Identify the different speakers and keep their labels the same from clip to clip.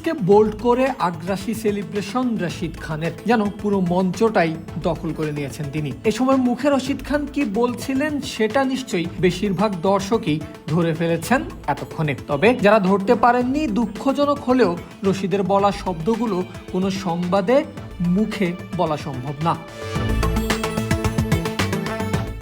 Speaker 1: ফিলিক্সকে bold করে আগ্রাসী celebration Rashid খানের, যেন পুরো মঞ্চটাই দখল করে নিয়েছেন তিনি। এ সময় মুখে রশিদ খান কি বলছিলেন সেটা নিশ্চয়ই বেশিরভাগ দর্শকই ধরে ফেলেছেন এতক্ষণে। তবে যারা ধরতে পারেননি, দুঃখজনক হলেও রশিদের বলা শব্দগুলো কোনো সংবাদে মুখে বলা সম্ভব না।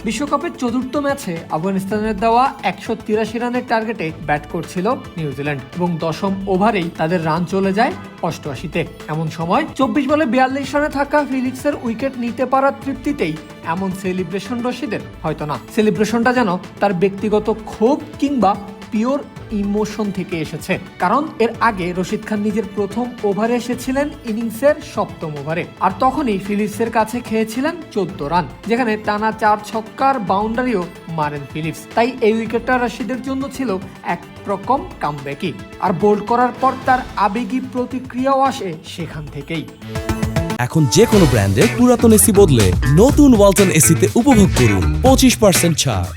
Speaker 1: বিশ্বকাপের চতুর্থ ম্যাচে আফগানিস্তানের দেওয়া 183 রানের টার্গেটে ব্যাট করছিল নিউজিল্যান্ড এবং দশম ওভারেই তাদের রান চলে যায় 88-তে। এমন সময় 24 বলে 42 রানে থাকা ফিলিক্সের উইকেট নিতে পারার তৃপ্তিতেই এমন সেলিব্রেশন রশিদের, হয়তো না, সেলিব্রেশনটা যেন তার ব্যক্তিগত ক্ষোভ কিংবা পিওর ইমোশন থেকে এসেছে। কারণ এর আগে রশিদ খান নিজের প্রথম ওভারে এসেছিলেন ইনিংসের সপ্তম ওভারে, আর তখনই ফিলিপসের কাছে খেয়েছিলেন 14 রান, যেখানে টানা 4 ছক্কার বাউন্ডারিও মারেন ফিলিপস। তাই এই উইকেটটা রশিদের জন্য ছিল এক রকম কামব্যাকই, আর বোল্ড করার পর তার আবেগী প্রতিক্রিয়াও আসে সেখান থেকেই।
Speaker 2: এখন যে কোনো ব্র্যান্ডের পুরাতন এসি বদলে নতুন ওয়ালটন এসিতে উপভোগ করুন 25% ছাড়।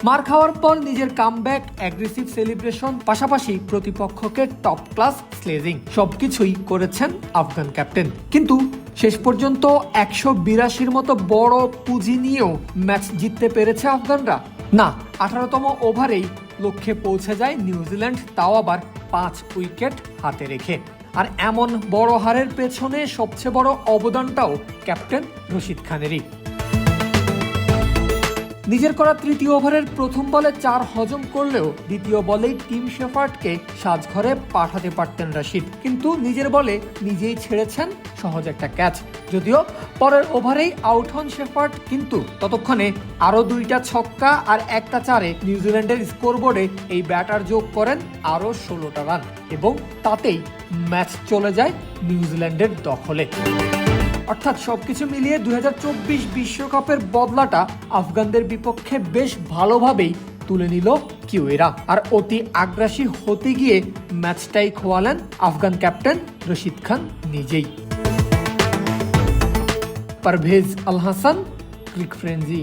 Speaker 1: মার খাওয়ার পর নিজের কামব্যাক, অ্যাগ্রেসিভ সেলিব্রেশন, পাশাপাশি প্রতিপক্ষকে টপ ক্লাস স্লেজিং, সবকিছুই করেছেন আফগান ক্যাপ্টেন। কিন্তু শেষ পর্যন্ত 182-র মতো বড় পুঁজি নিয়েও ম্যাচ জিততে পেরেছে আফগানরা না। 18তম ওভারেই লক্ষ্যে পৌঁছে যায় নিউজিল্যান্ড, তাও আবার 5 উইকেট হাতে রেখে। আর এমন বড় হারের পেছনে সবচেয়ে বড় অবদানটাও ক্যাপ্টেন রশিদ খানেরই। নিজের করা তৃতীয় ওভারের প্রথম বলে 4 হজম করলেও দ্বিতীয় বলেই টিম শেফার্ডকে সাজঘরে পাঠাতে পারতেন রশিদ, কিন্তু নিজের বলে নিজেই ছেড়েছেন সহজ একটা ক্যাচ। যদিও পরের ওভারেই আউট হন শেফার্ড, কিন্তু ততক্ষণে আরো 2টা ছক্কা আর একটা চারে নিউজিল্যান্ডের স্কোরবোর্ডে এই ব্যাটার যোগ করেন আরো 16টা রান এবং তাতেই ম্যাচ চলে যায় নিউজিল্যান্ডের দখলে। অর্থাৎ সবকিছু মিলিয়ে 2024 বিশ্বকাপের বদলাটা আফগানদের বিপক্ষে বেশ ভালোভাবেই তুলে নিল কিউয়েরা, আর অতি আগ্রাসী হতে গিয়ে ম্যাচটাই খোয়ালেন আফগান ক্যাপ্টেন রশিদ খান নিজেই। পারভেজ আল হাসান, ক্রিক ফ্রেঞ্জি।